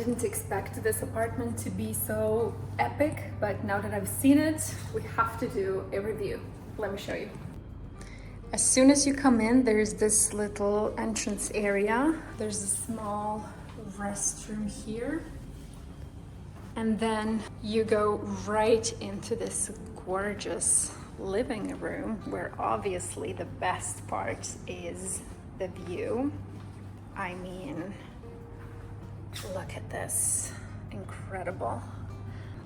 didn't expect this apartment to be so epic, but now that I've seen it, we have to do a review. Let me show you. As soon as you come in, there's this little entrance area. There's a small restroom here. And then you go right into this gorgeous living room where obviously the best part is the view. I mean, look at this, incredible.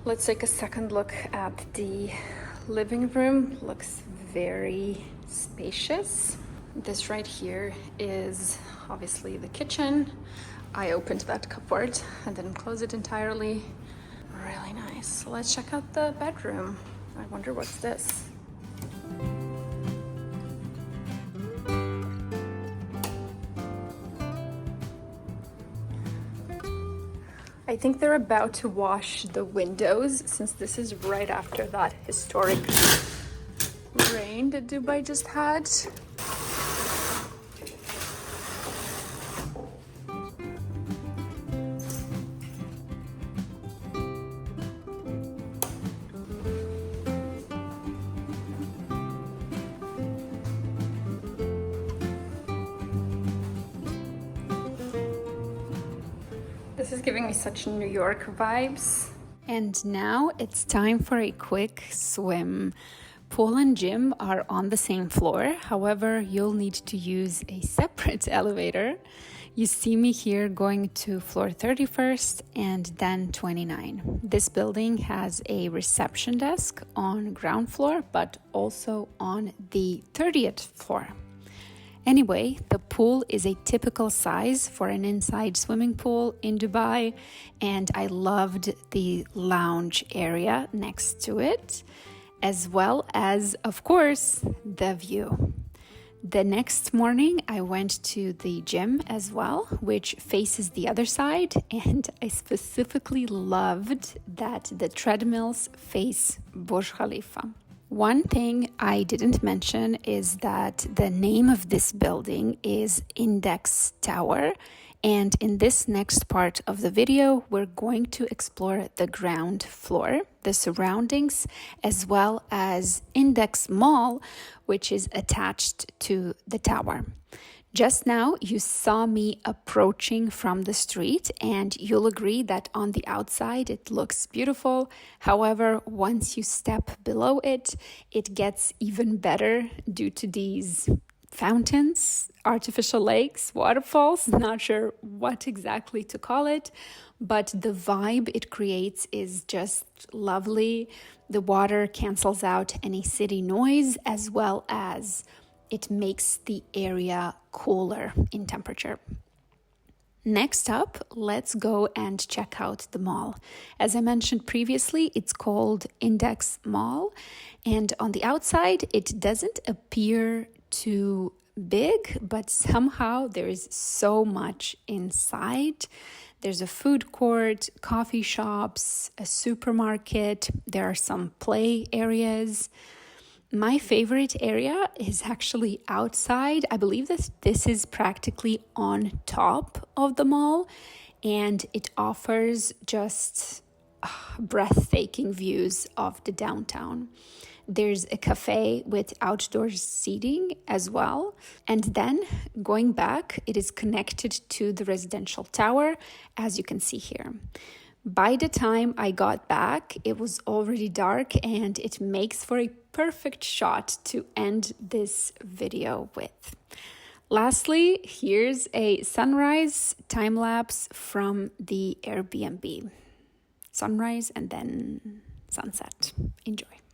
Let's take a second look at the living room. Looks very spacious. This right here is obviously the kitchen. I opened that cupboard and didn't close it entirely. Really nice. Let's check out the bedroom. I wonder what's this. I think they're about to wash the windows since this is right after that historic rain that Dubai just had. This is giving me such New York vibes. And now it's time for a quick swim. Pool and gym are on the same floor. However, you'll need to use a separate elevator. You see me here going to floor 31st and then 29. This building has a reception desk on ground floor, but also on the 30th floor. Anyway, the pool is a typical size for an inside swimming pool in Dubai, and I loved the lounge area next to it, as well as, of course, the view. The next morning, I went to the gym as well, which faces the other side, and I specifically loved that the treadmills face Burj Khalifa. One thing I didn't mention is that the name of this building is Index Tower, and in this next part of the video, we're going to explore the ground floor, the surroundings, as well as Index Mall, which is attached to the tower. Just now, you saw me approaching from the street, and you'll agree that on the outside it looks beautiful. However, once you step below it, it gets even better due to these fountains, artificial lakes, waterfalls, not sure what exactly to call it, but the vibe it creates is just lovely. The water cancels out any city noise, as well as it makes the area cooler in temperature. Next up, let's go and check out the mall. As I mentioned previously, it's called Index Mall, and on the outside, it doesn't appear too big, but somehow there is so much inside. There's a food court, coffee shops, a supermarket, there are some play areas. My favorite area is actually outside. I believe that this is practically on top of the mall, and it offers just breathtaking views of the downtown. There's a cafe with outdoor seating as well. And then going back, it is connected to the residential tower, as you can see here. By the time I got back, it was already dark, and it makes for a perfect shot to end this video with. Lastly, here's a sunrise time lapse from the Airbnb. Sunrise and then sunset. Enjoy.